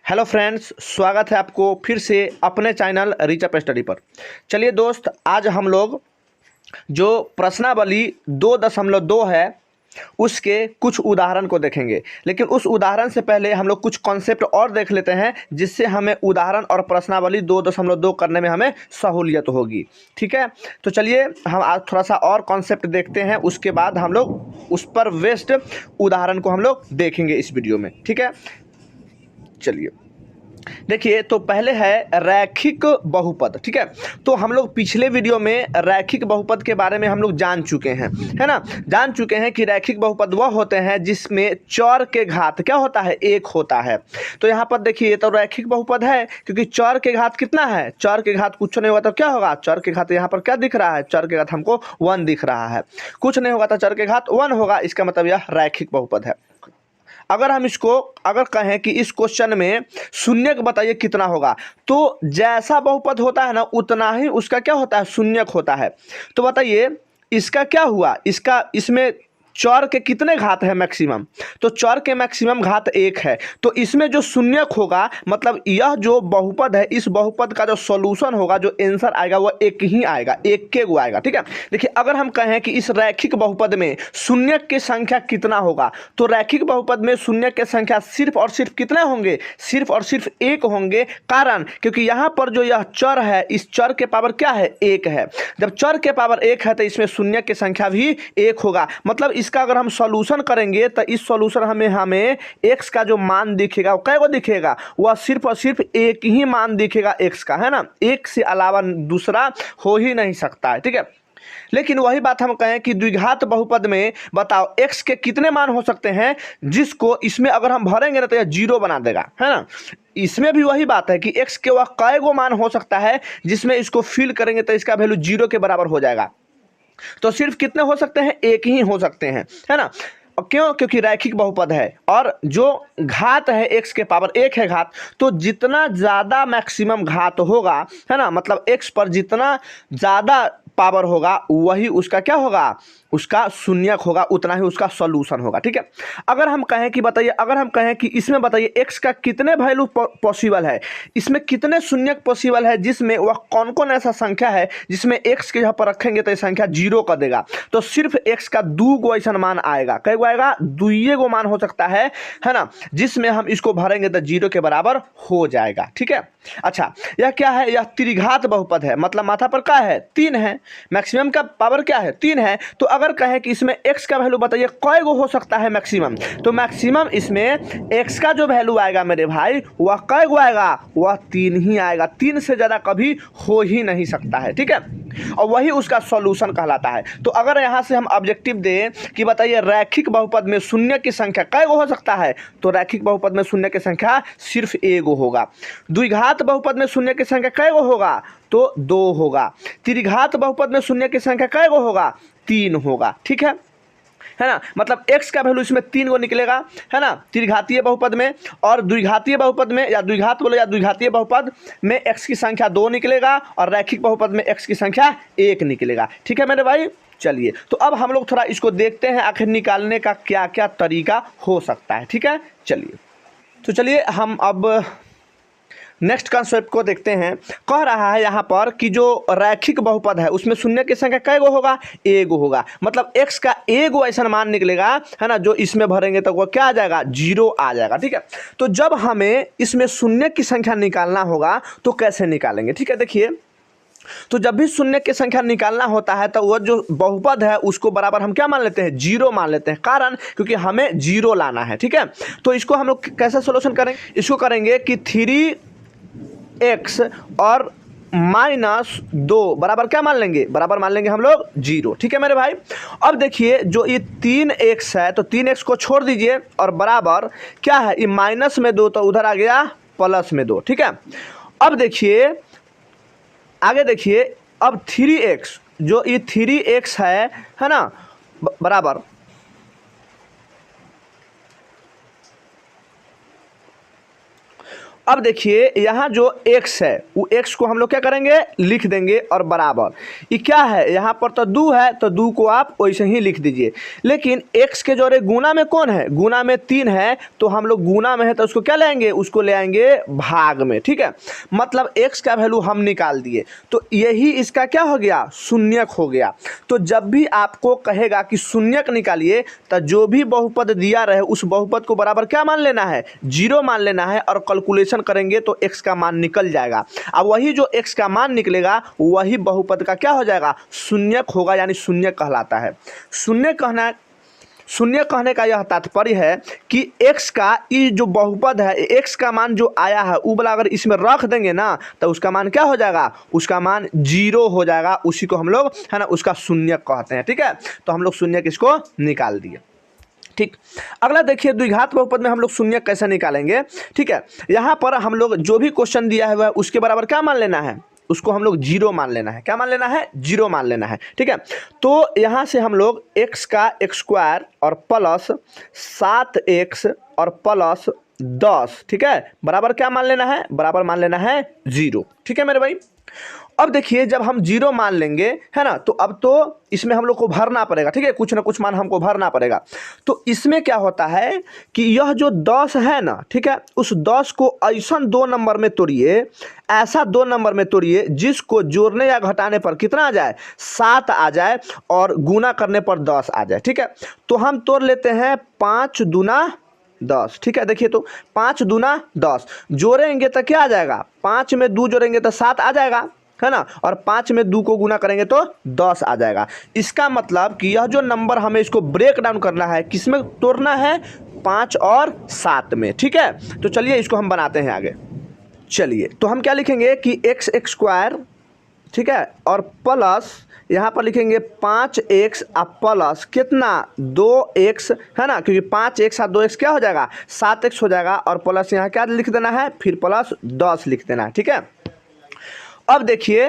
Hello friends, स्वागत है आपको फिर से अपने चैनल रीच अप स्टडी पर। चलिए दोस्त, आज हम लोग जो प्रश्नावली 2.2 है उसके कुछ उदाहरण को देखेंगे। लेकिन उस उदाहरण से पहले हम लोग कुछ कॉन्सेप्ट और देख लेते हैं जिससे हमें उदाहरण और प्रश्नावली 2.2 करने में हमें सहूलियत होगी। ठीक है, तो चलिए हम आज थोड़ा सा और कॉन्सेप्ट देखते हैं, उसके बाद हम लोग उस पर बेस्ड उदाहरण को हम लोग देखेंगे इस वीडियो में। ठीक है, चलिए देखिए, तो पहले है रैखिक बहुपद। ठीक है, तो हम लोग पिछले वीडियो में रैखिक बहुपद के बारे में हम लोग जान चुके हैं, है ना। जान चुके हैं कि रैखिक बहुपद वह होते हैं जिसमें चर के घात क्या होता है, एक होता है। तो यहाँ पर देखिए, तो रैखिक बहुपद है क्योंकि चर के घात कितना है, चर के घात कुछ नहीं होगा तो क्या होगा, चर के घात यहाँ पर क्या दिख रहा है, चर के घात हमको 1 दिख रहा है। कुछ नहीं होगा तो चर के घात 1 होगा, इसका मतलब यह रैखिक बहुपद है। अगर हम इसको अगर कहें कि इस क्वेश्चन में शून्यक बताइए कितना होगा, तो जैसा बहुपद होता है ना उतना ही उसका क्या होता है, शून्यक होता है। तो बताइए इसका क्या हुआ, इसमें चर के कितने घात है मैक्सिमम, तो चर के मैक्सिमम घात 1 है। तो इसमें जो शून्यक होगा मतलब यह जो बहुपद है, इस बहुपद का जो सॉल्यूशन होगा, जो आंसर आएगा वो एक ही आएगा, एक के गो आएगा। ठीक है, देखिए अगर हम कहें कि इस रैखिक बहुपद में शून्यक की संख्या कितना होगा, तो रैखिक बहुपद में शून्यक की संख्या सिर्फ और सिर्फ कितने होंगे, सिर्फ और सिर्फ 1 होंगे। कारण क्योंकि यहाँ पर जो यह चर है, इस चर के पावर क्या है, 1 है। जब चर के पावर 1 है तो इसमें शून्यक की संख्या भी 1 होगा। मतलब इसका अगर हम सॉल्यूशन करेंगे तो इस सॉल्यूशन हमें x का जो मान दिखेगा वो कै गो दिखेगा, वह सिर्फ और सिर्फ एक ही मान दिखेगा x का, है ना। एक से अलावा दूसरा हो ही नहीं सकता है। ठीक है, लेकिन वही बात हम कहें कि द्विघात बहुपद में बताओ x के कितने मान हो सकते हैं, जिसको इसमें अगर हम भरेंगे ना तो यह 0 बना देगा, है ना। इसमें भी वही बात है कि x के वह कै गो मान हो सकता है जिसमें इसको फिल करेंगे तो इसका वैल्यू 0 के बराबर हो जाएगा। तो सिर्फ कितने हो सकते हैं, एक ही हो सकते हैं, है ना। क्यों, क्योंकि रैखिक बहुपद है और जो घात है x के पावर 1 है घात, तो जितना ज़्यादा मैक्सिमम घात होगा, है ना, मतलब x पर जितना ज़्यादा पावर होगा वही उसका क्या होगा, उसका शून्यक होगा, उतना ही उसका सॉल्यूशन होगा। ठीक है, अगर हम कहें कि बताइए, अगर हम कहें कि इसमें बताइए x का कितने वैल्यू पॉसिबल है, इसमें कितने शून्यक पॉसिबल है, जिसमें वह कौन कौन ऐसा संख्या है जिसमें x के यहाँ पर रखेंगे तो ये संख्या 0 कर देगा। तो सिर्फ x का 2 गो ऐसा मान आएगा, कै गो आएगा, 2 गो मान हो सकता है ना, जिसमें हम इसको भरेंगे तो 0 के बराबर हो जाएगा। ठीक है, अच्छा यह क्या है, यह त्रिघात बहुपद है, मतलब माथा पर क्या है, 3 है, मैक्सिमम का पावर क्या है, 3 है। तो अगर कहें कि इसमें x का वैल्यू बताइए कै गो हो सकता है मैक्सिमम, तो मैक्सिमम इसमें x का जो वैल्यू आएगा मेरे भाई वह कै गो आएगा, वह 3 ही आएगा, 3 से ज़्यादा कभी हो ही नहीं सकता है। ठीक है, और वही उसका सॉल्यूशन कहलाता है। तो अगर यहाँ से हम ऑब्जेक्टिव दें कि बताइए रैखिक बहुपद में शून्य की संख्या कै गो हो सकता है, तो रैखिक बहुपद में शून्य की संख्या सिर्फ 1 होगा। द्विघात बहुपद में शून्य की संख्या कै गो होगा, तो 2 होगा। त्रिघात बहुपद में शून्य की संख्या कै गो होगा, 3 होगा। ठीक है ना, मतलब x का वैल्यू इसमें 3 गो निकलेगा, है ना, त्रिघातीय बहुपद में। और द्विघातीय बहुपद में या द्विघात बोलो या द्विघातीय बहुपद में x की संख्या 2 निकलेगा और रैखिक बहुपद में x की संख्या 1 निकलेगा। ठीक है मेरे भाई, चलिए तो अब हम लोग थोड़ा इसको देखते हैं आखिर निकालने का क्या क्या तरीका हो सकता है। ठीक है, चलिए तो चलिए हम अब नेक्स्ट कॉन्सेप्ट को देखते हैं। कह रहा है यहाँ पर कि जो रैखिक बहुपद है उसमें शून्य की संख्या कै गो होगा, 1 होगा। मतलब x का 1 ऐसा मान निकलेगा, है ना, जो इसमें भरेंगे तो वो क्या आ जाएगा, 0 आ जाएगा। ठीक है, तो जब हमें इसमें शून्य की संख्या निकालना होगा तो कैसे निकालेंगे। ठीक है, देखिए तो जब भी शून्य की संख्या निकालना होता है तो वह जो बहुपद है उसको बराबर हम क्या मान लेते हैं, 0 मान लेते हैं। कारण क्योंकि हमें 0 लाना है। ठीक है, तो इसको हम लोग कैसे सोल्यूशन करेंगे, इसको करेंगे कि 3x और -2 बराबर क्या मान लेंगे, बराबर मान लेंगे हम लोग 0। ठीक है मेरे भाई, अब देखिए जो ये 3x है तो 3x को छोड़ दीजिए और बराबर क्या है, ये माइनस में 2 तो उधर आ गया प्लस में 2। ठीक है, अब देखिए आगे देखिए, अब 3x जो ये 3x है ना, बराबर अब देखिए यहाँ जो x है वो x को हम लोग क्या करेंगे, लिख देंगे और बराबर, ये क्या है, यहाँ पर तो 2 है तो 2 को आप वैसे ही लिख दीजिए। लेकिन x के जोड़े गुना में कौन है, गुना में 3 है, तो हम लोग गुना में है तो उसको क्या लेंगे, उसको ले आएंगे भाग में। ठीक है, मतलब x का वैल्यू हम निकाल दिए, तो यही इसका क्या हो गया, शून्यक हो गया। तो जब भी आपको कहेगा कि शून्यक निकालिए तो जो भी बहुपद दिया रहे उस बहुपद को बराबर क्या मान लेना है, 0 मान लेना है, और कैलकुलेशन करेंगे तो x का मान निकल जाएगा। अब वही जो x का मान निकलेगा वही बहुपद का क्या हो जाएगा, शून्यक होगा, यानी शून्यक कहलाता है। शून्य कहने का यह तात्पर्य है कि x का ये जो बहुपद है, x का मान जो आया है वो वाला अगर इसमें रख देंगे ना तो उसका मान क्या हो जाएगा, उसका मान 0 हो जाएगा। उसी को हम लोग है ना उसका शून्यक कहते हैं। ठीक है, तो हम लोग शून्यक इसको निकाल दिए। ठीक, अगला देखिए द्विघात बहुपद में हम लोग शून्य कैसे निकालेंगे। ठीक है, यहाँ पर हम लोग जो भी क्वेश्चन दिया है उसके बराबर क्या मान लेना है, उसको हम लोग 0 मान लेना है। क्या मान लेना है, 0 मान लेना है। ठीक है, तो यहाँ से हम लोग x का x² और प्लस 7x और प्लस 10, ठीक है, बराबर क्या मान लेना है, बराबर मान लेना है 0। ठीक है मेरे भाई, अब देखिए जब हम 0 मान लेंगे है ना, तो अब तो इसमें हम लोग को भरना पड़ेगा। ठीक है, कुछ ना कुछ मान हमको भरना पड़ेगा। तो इसमें क्या होता है कि यह जो 10 है ना, ठीक है, उस 10 को ऐसा 2 नंबर में तोड़िए, ऐसा 2 नंबर में तोड़िए जिसको जोड़ने या घटाने पर कितना आ जाए, 7 आ जाए, और गुना करने पर 10 आ जाए। ठीक है, तो हम तोड़ लेते हैं 5 दूना 10। ठीक है, देखिए तो 5 दूना 10 जोड़ेंगे तो क्या आ जाएगा, 5 में 2 जोड़ेंगे तो 7 आ जाएगा, है ना, और 5 में 2 को गुना करेंगे तो 10 आ जाएगा। इसका मतलब कि यह जो नंबर हमें इसको ब्रेक डाउन करना है, किस में तोड़ना है, 5 और 7 में। ठीक है, तो चलिए इसको हम बनाते हैं आगे। चलिए तो हम क्या लिखेंगे कि x², ठीक है, और प्लस यहाँ पर लिखेंगे 5x प्लस कितना 2x, है ना, क्योंकि 5x और 2x क्या हो जाएगा, 7x हो जाएगा, और प्लस यहाँ क्या लिख देना है, फिर प्लस 10 लिख देना है। ठीक है, अब देखिए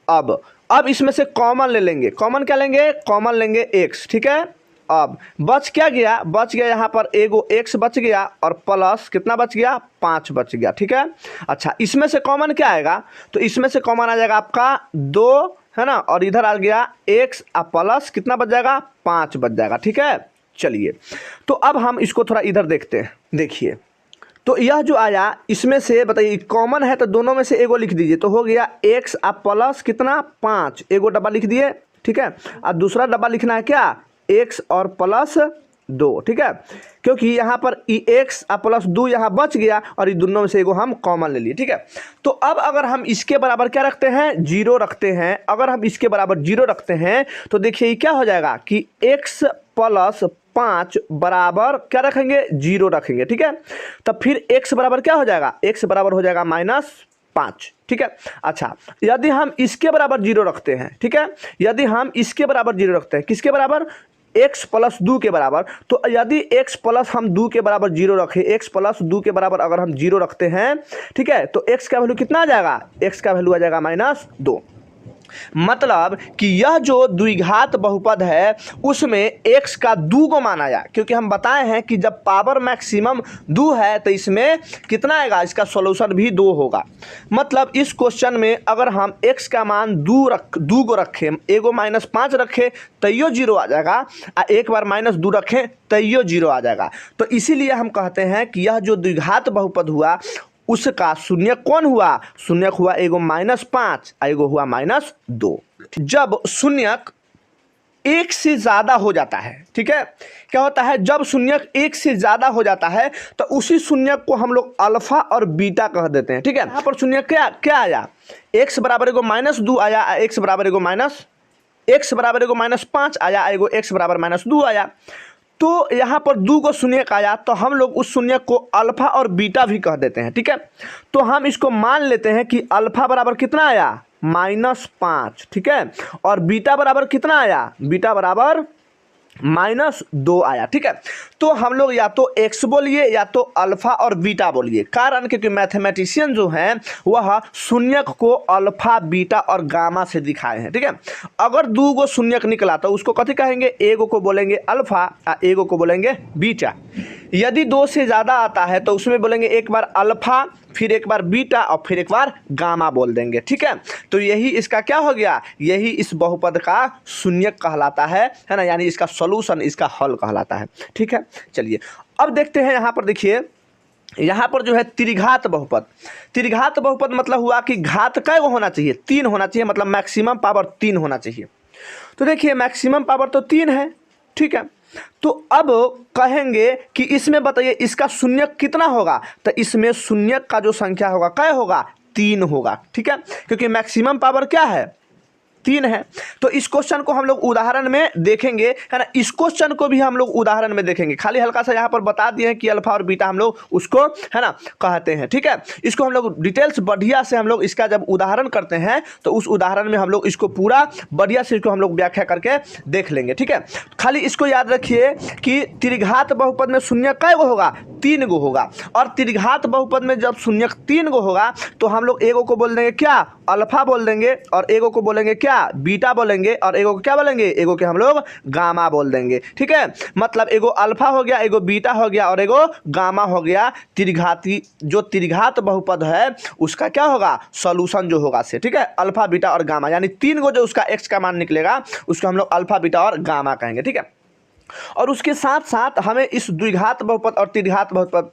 अब इसमें से कॉमन ले लेंगे। कॉमन क्या लेंगे, कॉमन लेंगे x। ठीक है, अब बच क्या गया, बच गया यहाँ पर एगो x बच गया, और प्लस कितना बच गया, 5 बच गया। ठीक है, अच्छा इसमें से कॉमन क्या आएगा, तो इसमें से कॉमन आ जाएगा आपका 2, है ना, और इधर आ गया x प्लस कितना बच जाएगा, 5 बच जाएगा। ठीक है, चलिए तो अब हम इसको थोड़ा इधर देखते हैं। देखिए तो यह जो आया इसमें से बताइए कॉमन है तो दोनों में से एगो लिख दीजिए, तो हो गया x प्लस कितना 5, एगो डब्बा लिख दिए। ठीक है, और दूसरा डब्बा लिखना है क्या, x और प्लस 2। ठीक है, क्योंकि यहाँ पर x प्लस 2 यहाँ बच गया, और ये दोनों में से एगो हम कॉमन ले लिए। ठीक है, तो अब अगर हम इसके बराबर क्या रखते हैं, 0 रखते हैं। अगर हम इसके बराबर 0 रखते हैं तो देखिए क्या हो जाएगा कि x प्लस 5 बराबर क्या रखेंगे, 0 रखेंगे। ठीक है, तब फिर x बराबर क्या हो जाएगा, x बराबर हो जाएगा -5। ठीक है, अच्छा यदि हम इसके बराबर 0 रखते हैं, ठीक है, यदि हम इसके बराबर 0 रखते हैं, किसके बराबर, x प्लस 2 के बराबर, तो यदि x प्लस हम 2 के बराबर 0 रखें, x प्लस 2 के बराबर अगर हम 0 रखते हैं, ठीक है, तो x का वैल्यू कितना आ जाएगा, x का वैल्यू आ जाएगा -2। मतलब कि यह जो द्विघात बहुपद है उसमें x का 2 को मान आया, क्योंकि हम बताए हैं कि जब पावर मैक्सिमम 2 है तो इसमें कितना आएगा, इसका सॉल्यूशन भी 2 होगा। मतलब इस क्वेश्चन में अगर हम x का मान 2 को रखें, एगो -5 रखें तैयो 0 आ जाएगा, और एक बार -2 रखें तैयो 0 आ जाएगा। तो इसीलिए हम कहते हैं कि यह जो द्विघात बहुपद हुआ उसका शून्यक कौन हुआ, शून्यक हुआ एगो -5, एगो हुआ -2। जब शून्यक 1 से ज़्यादा हो जाता है, ठीक है, क्या होता है, जब शून्यक 1 से ज़्यादा हो जाता है तो उसी शून्यक को हम लोग अल्फा और बीटा कह देते हैं। ठीक है, यहाँ पर शून्यक क्या आया, x बराबर एगो -2 आया, x बराबर एगो -5 आया, एगो x बराबर -2 आया। तो यहाँ पर 2 को शून्यक आया तो हम लोग उस शून्यक को अल्फा और बीटा भी कह देते हैं। ठीक है, तो हम इसको मान लेते हैं कि अल्फा बराबर कितना आया, -5। ठीक है, और बीटा बराबर कितना आया, बीटा बराबर -2 आया। ठीक है, तो हम लोग या तो x बोलिए या तो अल्फा और बीटा बोलिए, कारण क्योंकि मैथमेटिशियन जो हैं वह शून्यक को अल्फा बीटा और गामा से दिखाए हैं। ठीक है, अगर 2 गो शून्यक निकला तो उसको कथी कहेंगे, एगो को बोलेंगे अल्फा और एगो को बोलेंगे बीटा। यदि 2 से ज़्यादा आता है तो उसमें बोलेंगे एक बार अल्फा फिर एक बार बीटा और फिर एक बार गामा बोल देंगे, ठीक है। तो यही इसका क्या हो गया, यही इस बहुपद का शून्यक कहलाता है ना, यानी इसका सॉल्यूशन, इसका हल कहलाता है, ठीक है। चलिए अब देखते हैं यहाँ पर, देखिए यहाँ पर जो है त्रिघात बहुपद। त्रिघात बहुपद मतलब हुआ कि घात कै गो होना चाहिए, 3 होना चाहिए, मतलब मैक्सिमम पावर 3 होना चाहिए। तो देखिए मैक्सिमम पावर तो 3 है, ठीक है। तो अब कहेंगे कि इसमें बताइए इसका शून्यक कितना होगा, तो इसमें शून्यक का जो संख्या होगा कै होगा, 3 होगा, ठीक है, क्योंकि मैक्सिमम पावर क्या है, 3 है। तो इस क्वेश्चन को हम लोग उदाहरण में देखेंगे, है ना, इस क्वेश्चन को भी हम लोग उदाहरण में देखेंगे। खाली हल्का सा यहाँ पर बता दिए हैं कि अल्फा और बीटा हम लोग उसको, है ना, कहते हैं, ठीक है। इसको हम लोग डिटेल्स बढ़िया से हम लोग इसका जब उदाहरण करते हैं तो उस उदाहरण में हम लोग इसको पूरा बढ़िया से इसको हम लोग व्याख्या करके देख लेंगे, ठीक है। खाली इसको याद रखिए कि त्रिघात बहुपद में शून्य कै गो होगा, 3 गो होगा, और त्रिघात बहुपद में जब शून्यक 3 गो होगा तो हम लोग एगो को बोल देंगे क्या, अल्फा बोल देंगे, और एगो को बोलेंगे क्या, बीटा बोलेंगे, और एगो को क्या बोलेंगे, एगो के हम लोग गामा बोल देंगे, ठीक है। मतलब एगो अल्फा हो गया, एगो बीटा हो गया, और एगो गामा हो गया। त्रिघाती जो त्रिघात बहुपद है उसका क्या होगा, सॉल्यूशन जो होगा से, ठीक है, अल्फा बीटा और गामा, यानी 3 गो जो उसका एक्स का मान निकलेगा उसको हम लोग अल्फा बीटा और गामा कहेंगे, ठीक है। और उसके साथ साथ हमें इस द्विघात बहुपद और त्रिघात बहुपद,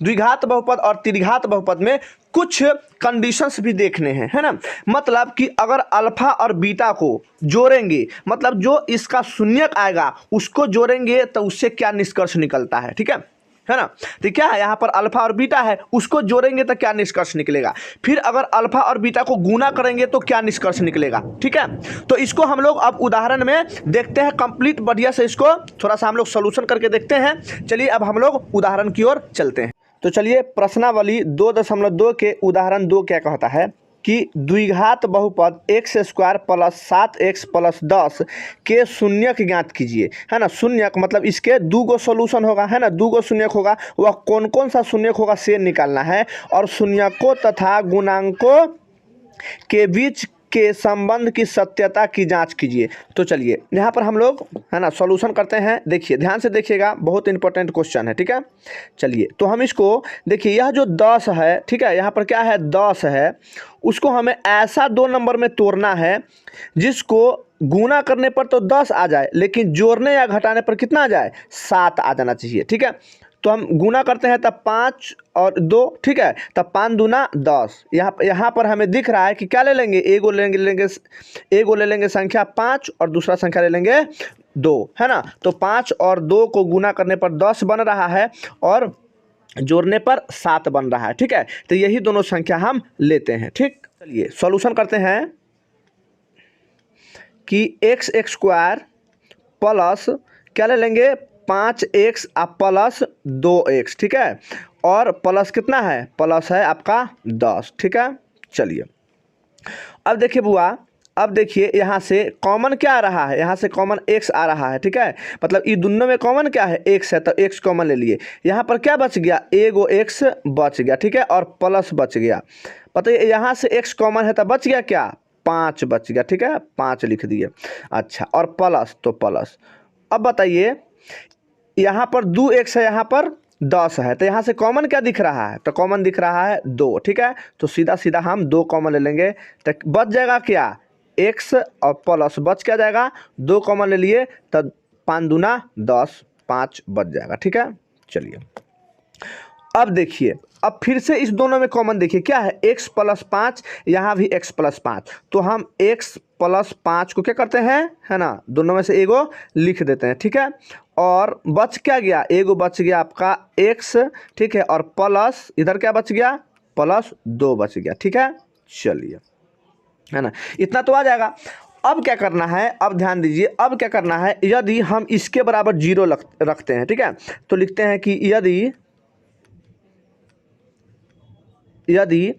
द्विघात बहुपद और त्रिघात बहुपद में कुछ कंडीशंस भी देखने हैं, है ना। मतलब कि अगर अल्फा और बीटा को जोड़ेंगे, मतलब जो इसका शून्यक आएगा उसको जोड़ेंगे तो उससे क्या निष्कर्ष निकलता है, ठीक है ना। तो क्या है, यहाँ पर अल्फा और बीटा है, उसको जोड़ेंगे तो क्या निष्कर्ष निकलेगा। फिर अगर अल्फा और बीटा को गुना करेंगे तो क्या निष्कर्ष निकलेगा, ठीक है। तो इसको हम लोग अब उदाहरण में देखते हैं, कंप्लीट बढ़िया से इसको थोड़ा सा हम लोग सोल्यूशन करके देखते हैं। चलिए अब हम लोग उदाहरण की ओर चलते हैं। तो चलिए प्रश्नावली 2.2 के उदाहरण 2 क्या कहता है कि द्विघात बहुपद x² + 7x + 10 के शून्यक ज्ञात कीजिए, है ना। शून्यक मतलब इसके 2 गो सोल्यूशन होगा, है ना, 2 गो शून्यक होगा, वह कौन कौन सा शून्यक होगा से निकालना है, और शून्यकों तथा गुणांकों के बीच के संबंध की सत्यता की जांच कीजिए। तो चलिए यहाँ पर हम लोग, है ना, सॉल्यूशन करते हैं। देखिए ध्यान से देखिएगा, बहुत इंपॉर्टेंट क्वेश्चन है, ठीक है। चलिए तो हम इसको देखिए, यह जो 10 है, ठीक है, यहाँ पर क्या है, 10 है, उसको हमें ऐसा 2 नंबर में तोड़ना है जिसको गुना करने पर तो 10 आ जाए, लेकिन जोड़ने या घटाने पर कितना आ जाए, 7 आ जाना चाहिए, ठीक है। तो हम गुना करते हैं तब 5 और 2, ठीक है, तब 5 दूना 10। यहाँ पर हमें दिख रहा है कि क्या ले लेंगे, एगो ले लेंगे संख्या 5 और दूसरा संख्या ले लेंगे 2, है ना। तो 5 और 2 को गुना करने पर 10 बन रहा है और जोड़ने पर 7 बन रहा है, ठीक है। तो यही दोनों संख्या हम लेते हैं, ठीक। चलिए सॉल्यूशन करते हैं कि x² प्लस क्या ले लेंगे, 5x + 2x, ठीक है, और प्लस कितना है, प्लस है आपका 10, ठीक है। चलिए अब देखिए बुआ, अब देखिए यहाँ से कॉमन क्या आ रहा है, यहाँ से कॉमन x आ रहा है, ठीक है। मतलब ये दोनों में कॉमन क्या है, x है, तो x कॉमन ले लिए। यहाँ पर क्या बच गया, एगो x बच गया, ठीक है, और प्लस बच गया। पता है यहाँ से x कॉमन है तो बच गया क्या, 5 बच गया, ठीक है, 5 लिख दिए। अच्छा, और प्लस तो प्लस। अब बताइए यहाँ पर 2x है, यहाँ पर 10 है, तो यहाँ से कॉमन क्या दिख रहा है, तो कॉमन दिख रहा है 2, ठीक है। तो सीधा सीधा हम 2 कॉमन ले लेंगे, तो बच जाएगा क्या, x और प्लस बच क्या जाएगा, 2 कॉमन ले लिए तो 5 दूना 10, 5 बच जाएगा, ठीक है। चलिए अब देखिए, अब फिर से इस दोनों में कॉमन देखिए क्या है, x + 5, यहाँ भी x + 5, तो हम x + 5 को क्या करते हैं, है ना, दोनों में से एगो लिख देते हैं, ठीक है। और बच क्या गया, एगो बच गया आपका x, ठीक है, और प्लस इधर क्या बच गया, +2 बच गया, ठीक है। चलिए, है ना, इतना तो आ जाएगा। अब क्या करना है, अब ध्यान दीजिए, अब क्या करना है, यदि हम इसके बराबर 0 रखते हैं, ठीक है, तो लिखते हैं कि यदि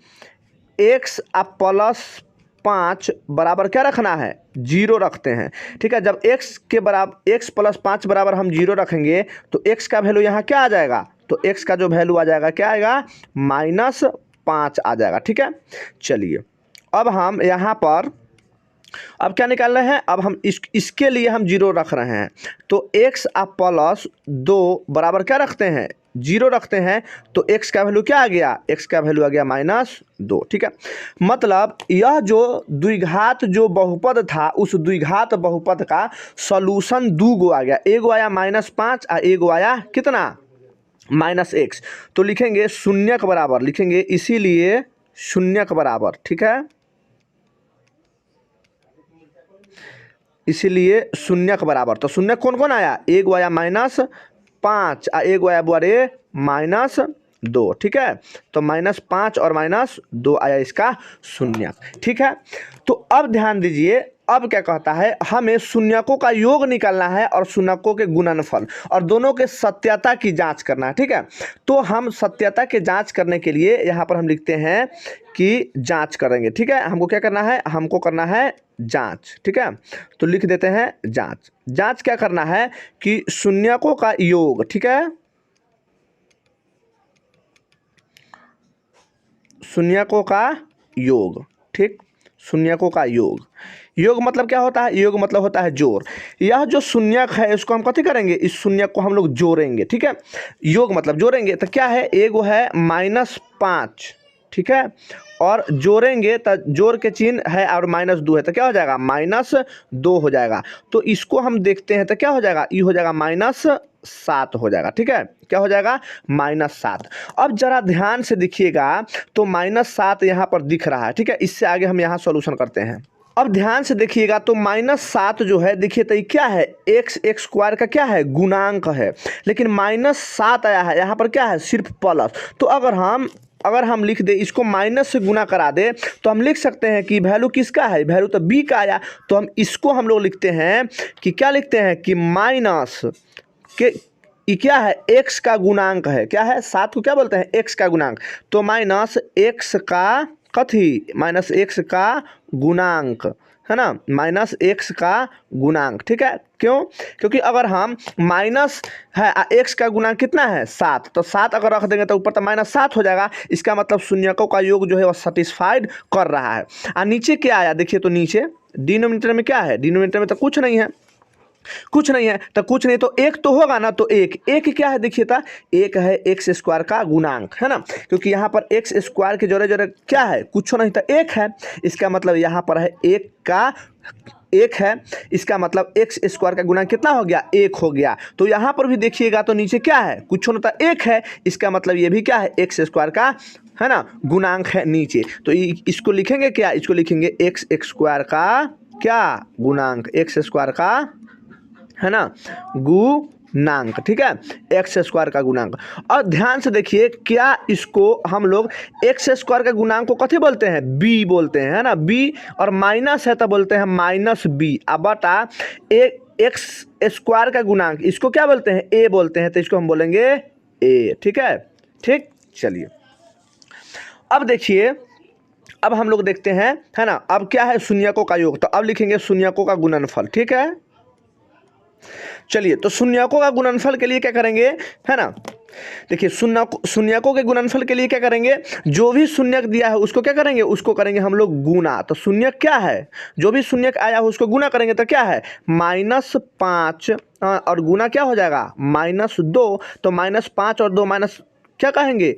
x + 5 बराबर क्या रखना है, 0 रखते हैं, ठीक है। जब x + 5 बराबर हम 0 रखेंगे तो x का वैल्यू यहाँ क्या आ जाएगा, तो x का जो वैल्यू आ जाएगा क्या आएगा, -5 आ जाएगा, ठीक है। चलिए अब हम यहाँ पर अब क्या निकाल रहे हैं, अब हम इसके लिए हम 0 रख रहे हैं, तो x + 2 बराबर क्या रखते हैं, जीरो रखते हैं तो x का वैल्यू क्या आ गया, x का वैल्यू आ गया -2। ठीक है, मतलब यह जो द्विघात जो बहुपद था उस द्विघात बहुपद का सॉल्यूशन दो गो आ गया, एगो आया -5 और एगो आया कितना -x। तो लिखेंगे शून्य के बराबर, लिखेंगे इसीलिए शून्य के बराबर। ठीक है, इसीलिए शून्य के बराबर। तो शून्य कौन कौन आया, एगो आया -5 और एगो आया बुआरे -2। ठीक है, तो -5 और -2 आया इसका शून्य। ठीक है, तो अब ध्यान दीजिए, अब क्या कहता है, हमें शून्यकों का योग निकालना है और शून्यकों के गुणनफल और दोनों के सत्यता की जांच करना है। ठीक है, तो हम सत्यता के जांच करने के लिए यहाँ पर हम लिखते हैं कि जांच करेंगे। ठीक है, हमको क्या करना है, हमको करना है जांच। ठीक है, तो लिख देते हैं जांच। जांच क्या करना है कि शून्यकों का योग, ठीक है, शून्यकों का योग। ठीक, शून्यकों का योग, योग मतलब क्या होता है, योग मतलब होता है जोड़। यह जो शून्यक है इसको हम कथी करेंगे, इस शून्यक को हम लोग जोड़ेंगे। ठीक है, योग मतलब जोड़ेंगे, तो क्या है, एगो है -5, ठीक है, और जोड़ेंगे तो जोड़ के चिन्ह है और -2 है तो क्या हो जाएगा, -2 हो जाएगा। तो इसको हम देखते हैं तो क्या हो जाएगा, ये हो जाएगा -7 हो जाएगा। ठीक है, क्या हो जाएगा, -7। अब जरा ध्यान से देखिएगा तो -7 यहाँ पर दिख रहा है। ठीक है, इससे आगे हम यहाँ सॉल्यूशन करते हैं। अब ध्यान से देखिएगा तो -7 जो है, देखिए तो ये क्या है, x स्क्वायर का क्या है, गुणांक है, लेकिन -7 आया है, यहाँ पर क्या है, सिर्फ प्लस। तो अगर हम लिख दे, इसको माइनस से गुना करा दे तो हम लिख सकते हैं कि वैल्यू किसका है, वैल्यू तो b का आया। तो हम इसको हम लोग लिखते हैं कि क्या लिखते हैं कि माइनस के, ये क्या है, x का गुणांक है, क्या है, 7 को क्या बोलते हैं, x का गुणांक। तो -x का कथी, -x का गुणांक है ना, -x का गुणांक। ठीक है, क्यों, क्योंकि अगर हम माइनस है x का गुणांक कितना है 7, तो 7 अगर रख देंगे तो ऊपर तो -7 हो जाएगा। इसका मतलब शून्यकों का योग जो है वो सेटिस्फाइड कर रहा है। और नीचे क्या आया, देखिए तो नीचे डिनोमिनेटर में क्या है, डिनोमिनेटर में तो कुछ नहीं है, कुछ नहीं है तो कुछ नहीं, तो एक तो होगा ना, तो एक क्या है, देखिए था, एक है x स्क्वायर का गुणांक, है ना, क्योंकि यहाँ पर x स्क्वायर के जोड़े जोड़े क्या है, कुछ नहीं तो एक है। इसका मतलब यहाँ पर है एक है, इसका मतलब x स्क्वायर का गुणांक कितना हो गया, 1 हो गया। तो यहाँ पर भी देखिएगा तो नीचे क्या है, कुछ नहीं तो एक है, इसका मतलब ये भी क्या है, x स्क्वायर का, है ना, गुणांक है नीचे। तो इसको लिखेंगे क्या, इसको लिखेंगे x स्क्वायर का क्या गुणांक, x स्क्वायर का, है ना, गुणांक। ठीक है, एक्स स्क्वायर का गुणांक। और ध्यान से देखिए, क्या इसको हम लोग एक्स स्क्वायर का गुणांक को कथी बोलते हैं, बी बोलते हैं, है ना, बी, और माइनस है तो बोलते हैं -b। अब बटा एक्स स्क्वायर का गुणांक, इसको क्या बोलते हैं, ए बोलते हैं, तो इसको हम बोलेंगे ए। ठीक है, ठीक, चलिए अब देखिए, अब हम लोग देखते हैं, है ना, अब क्या है, शून्यकों का योग। तो अब लिखेंगे शून्यकों का गुणनफल। ठीक है, चलिए, तो शून्यकों का गुणनफल के लिए क्या करेंगे, है ना, देखिए शून्यकों के गुणनफल के लिए क्या करेंगे, जो भी शून्यक दिया है उसको क्या करेंगे, उसको करेंगे हम लोग गुना। तो शून्यक क्या है, जो भी शून्यक आया है उसको गुना करेंगे तो क्या है, -5 और गुना क्या हो जाएगा, -2। तो -5 और 2 माइनस क्या कहेंगे,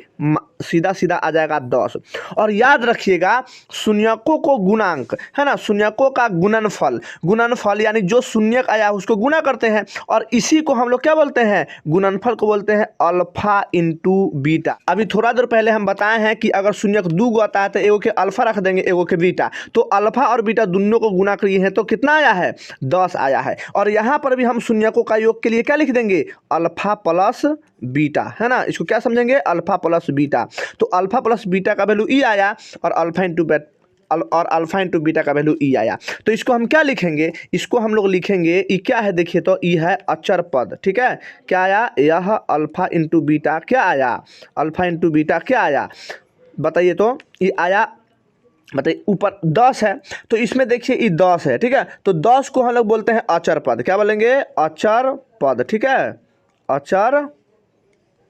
सीधा सीधा आ जाएगा 10। और याद रखिएगा, शून्यकों को गुणांक, है ना, शून्यकों का गुणनफल, गुणनफल यानी जो शून्यक आया उसको गुना करते हैं, और इसी को हम लोग क्या बोलते हैं, गुणनफल को बोलते हैं अल्फा इंटू बीटा। अभी थोड़ा देर पहले हम बताए हैं कि अगर शून्यक दो गो आता है तो एगो के अल्फा रख देंगे, एगो के बीटा। तो अल्फा और बीटा दोनों को गुना करिए हैं तो कितना आया है, 10 आया है। और यहाँ पर भी हम शून्यकों का योग के लिए क्या लिख देंगे, अल्फा प्लस बीटा, है ना, इसको क्या समझेंगे, अल्फा प्लस बीटा। तो अल्फा प्लस बीटा का वैल्यू ई आया, और अल्फा इंटू बीटा का वैल्यू ई आया। तो इसको हम क्या लिखेंगे, इसको हम लोग लिखेंगे, ई क्या है, देखिए तो ई है अचर पद। ठीक है, क्या आया, यह अल्फा इंटू बीटा क्या आया, अल्फा इंटू बीटा क्या आया, बताइए तो, ये आया, बताइए, ऊपर 10 है तो इसमें देखिए ये 10 है। ठीक है, तो 10 को हम लोग बोलते हैं अचर पद, क्या बोलेंगे, अचर पद। ठीक है, अचर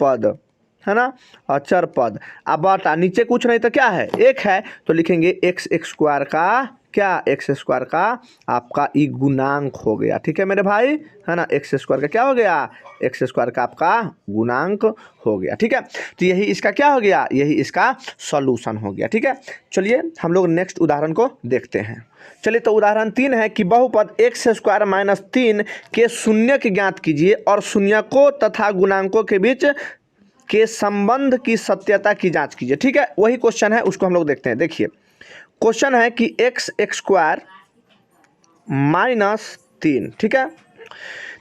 पद, है ना, अचर पद। अब बटा नीचे कुछ नहीं तो क्या है, एक है, तो लिखेंगे x स्क्वायर का क्या एक्स स्क्वायर का आपका ई गुणांक हो गया। ठीक है मेरे भाई, है ना, एक्स स्क्वायर का क्या हो गया, एक्स स्क्वायर का आपका गुणांक हो गया। ठीक है, तो यही इसका क्या हो गया, यही इसका सॉल्यूशन हो गया। ठीक है, चलिए हम लोग नेक्स्ट उदाहरण को देखते हैं। चलिए, तो उदाहरण 3 है कि बहुपद एक्स स्क्वायर माइनस 3 के शून्यक ज्ञात कीजिए और शून्यकों तथा गुणांकों के बीच के संबंध की सत्यता की जांच कीजिए। ठीक है, वही क्वेश्चन है, उसको हम लोग देखते हैं। देखिए क्वेश्चन है कि एक्स स्क्वायर माइनस 3। ठीक है,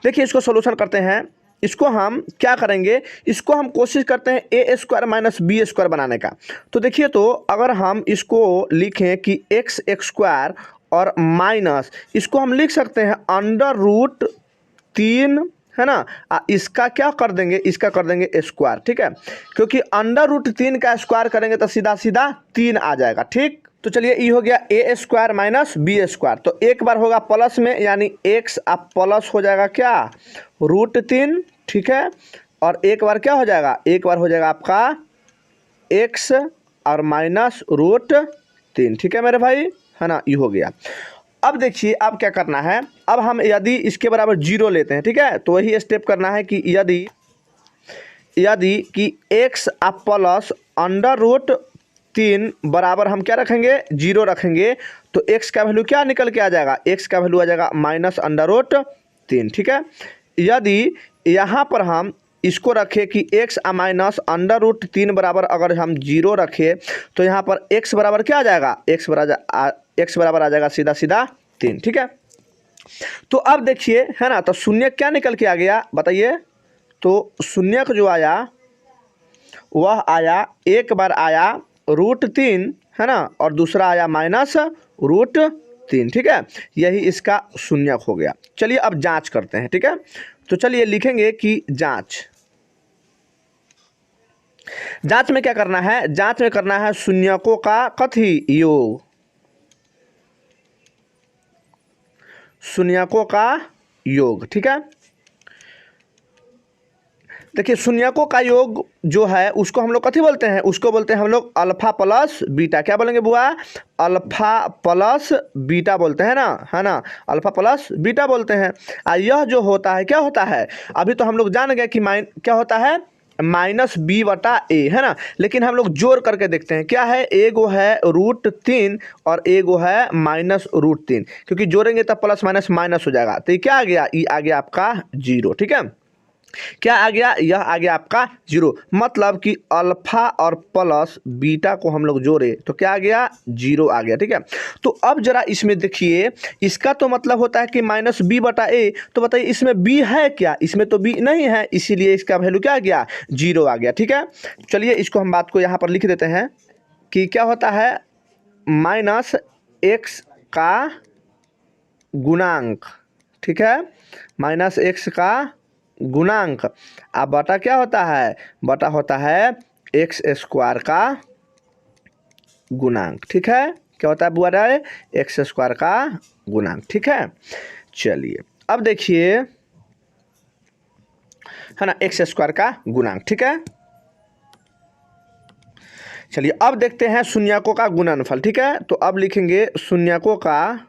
देखिए इसको सोल्यूशन करते हैं। इसको हम क्या करेंगे, इसको हम कोशिश करते हैं ए स्क्वायर माइनस बी स्क्वायर बनाने का। तो देखिए, तो अगर हम इसको लिखें कि एक्स स्क्वायर और माइनस, इसको हम लिख सकते हैं अंडर रूट 3, है ना, इसका क्या कर देंगे, इसका कर देंगे स्क्वायर। ठीक है, क्योंकि अंडर रूट 3 का स्क्वायर करेंगे तो सीधा सीधा 3 आ जाएगा। ठीक, तो चलिए ये हो गया ए स्क्वायर माइनस बी स्क्वायर। तो एक बार होगा प्लस में, यानी एक्स अब प्लस हो जाएगा क्या, रूट 3। ठीक है, और एक बार क्या हो जाएगा, एक बार हो जाएगा आपका एक्स और माइनस रूट 3। ठीक है मेरे भाई, है ना, ये हो गया। अब देखिए अब क्या करना है, अब हम यदि इसके बराबर 0 लेते हैं। ठीक है, तो वही स्टेप करना है कि यदि कि एक्स अब प्लस अंडर रूट 3 बराबर हम क्या रखेंगे, 0 रखेंगे, तो एक्स का वैल्यू क्या निकल के आ जाएगा, एक्स का वैल्यू आ जाएगा माइनस अंडर रूट 3। ठीक है, यदि यहाँ पर हम इसको रखें कि एक्स माइनस अंडर रूट 3 बराबर अगर हम 0 रखें, तो यहाँ पर एक्स बराबर क्या आ जाएगा, एक्स बराबर आ जाएगा सीधा सीधा 3। ठीक है, तो अब देखिए, है ना, तो शून्य क्या निकल के आ गया बताइए। तो शून्य जो आया वह आया, एक बार आया रूट 3, है ना, और दूसरा आया माइनस रूट 3। ठीक है, यही इसका शून्य हो गया। चलिए अब जांच करते हैं। ठीक है, तो चलिए लिखेंगे कि जांच में क्या करना है, जांच में करना है शून्यकों का कथी योग, शून्यकों का योग। ठीक है, देखिए शून्यकों का योग जो है उसको हम लोग कथी बोलते हैं, उसको बोलते हैं हम लोग अल्फा प्लस बीटा। क्या बोलेंगे बुआ, अल्फा प्लस बीटा बोलते हैं ना, है ना, अल्फा प्लस बीटा बोलते हैं। यह जो होता है क्या होता है, अभी तो हम लोग जान गए कि क्या होता है, माइनस बी बटा ए, है ना, लेकिन हम लोग जोड़ करके देखते हैं क्या है, एगो है रूट 3 और एगो है माइनस रूट 3, क्योंकि जोड़ेंगे तब प्लस माइनस माइनस हो जाएगा। तो ये क्या आ गया, ये आ गया आपका 0। ठीक है, क्या आ गया, यह आ गया आपका 0, मतलब कि अल्फा और प्लस बीटा को हम लोग जोड़े तो क्या आ गया, 0 आ गया। ठीक है, तो अब जरा इसमें देखिए, इसका तो मतलब होता है कि माइनस बी बटा ए, तो बताइए इसमें बी है क्या, इसमें तो बी नहीं है, इसीलिए इसका वैल्यू क्या आ गया, 0 आ गया। ठीक है, चलिए इसको हम बात को यहाँ पर लिख देते हैं कि क्या होता है, माइनस एक्स का गुणांक। ठीक है, माइनस एक्स का गुणांक, अब बटा क्या होता है, बटा होता है एक्स स्क्वायर का गुणांक। ठीक है, क्या होता है बुआ रे, एक्स स्क्वायर का गुणांक। ठीक है, चलिए अब देखिए, है ना, एक्स स्क्वायर का गुणांक। ठीक है, चलिए अब देखते हैं शून्यकों का गुणनफल। ठीक है, तो अब लिखेंगे शून्यकों का,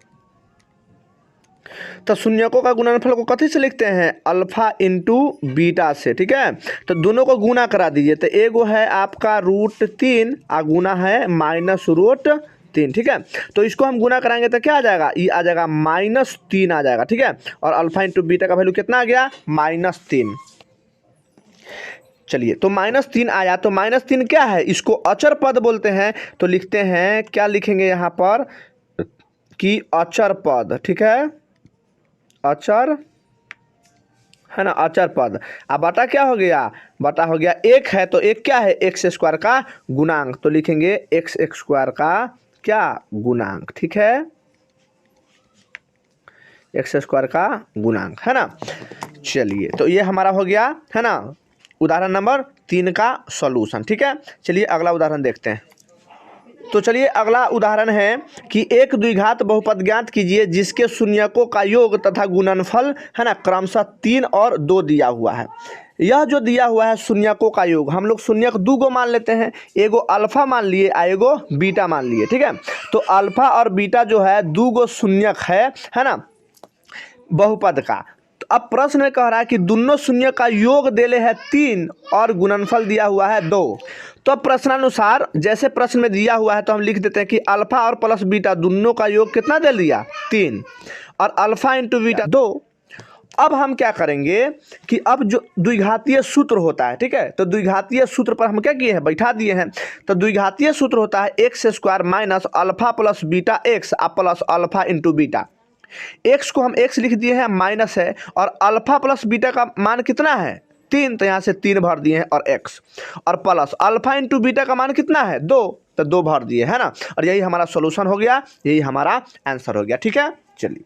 तो शून्यकों का गुणनफल को कथी से लिखते हैं, अल्फा इंटू बीटा से। ठीक है, तो दोनों को गुना करा दीजिए, तो एगो है आपका रूट 3 और गुना है माइनस रूट 3। ठीक है, तो इसको हम गुना कराएंगे तो क्या आ जाएगा, ये आ जाएगा -3 आ जाएगा। ठीक है, और अल्फा इंटू बीटा का वैल्यू कितना आ गया, -3। चलिए, तो -3 आया, तो -3 क्या है, इसको अचर पद बोलते हैं। तो लिखते हैं, क्या लिखेंगे यहाँ पर कि अचर पद। ठीक है, अचर, है ना, अचर पद। अब बटा क्या हो गया, बटा हो गया 1 है, तो 1 क्या है, एक्स स्क्वायर का गुणांक, तो लिखेंगे एक्स स्क्वायर का क्या गुणांक। ठीक है, एक्स स्क्वायर का गुणांक, है ना। चलिए, तो ये हमारा हो गया, है ना, उदाहरण नंबर 3 का सॉल्यूशन। ठीक है, चलिए अगला उदाहरण देखते हैं। तो चलिए अगला उदाहरण है कि एक द्विघात बहुपद ज्ञात कीजिए जिसके शून्यकों का योग तथा गुणनफल, है ना, क्रमशः 3 और 2 दिया हुआ है। यह जो दिया हुआ है शून्यकों का योग, हम लोग शून्यक दो गो मान लेते हैं, एगो अल्फा मान लिए और एगो बीटा मान लिए, ठीक है। तो अल्फा और बीटा जो है दो गो शून्यक है ना, बहुपद का। तो अब प्रश्न में कह रहा है कि दोनों शून्य का योग देले है 3 और गुणनफल दिया हुआ है 2। तो प्रश्नानुसार जैसे प्रश्न में दिया हुआ है तो हम लिख देते हैं कि अल्फा और प्लस बीटा दोनों का योग कितना दे दिया 3 और अल्फा इंटू बीटा 2। अब हम क्या करेंगे कि अब जो द्विघातीय सूत्र होता है, ठीक है, तो द्विघातीय सूत्र पर हम क्या किए हैं, बैठा दिए हैं। तो द्विघातीय सूत्र होता है x square minus alpha plus beta x plus alpha into beta. X को हम एक्स लिख दिए हैं, माइनस है, और अल्फा प्लस बीटा का मान कितना है 3, तो यहाँ से 3 भर दिए हैं, और एक्स और प्लस अल्फा इंटू बीटा का मान कितना है 2, तो 2 भर दिए है ना। और यही हमारा सोल्यूशन हो गया, यही हमारा आंसर हो गया, ठीक है। चलिए।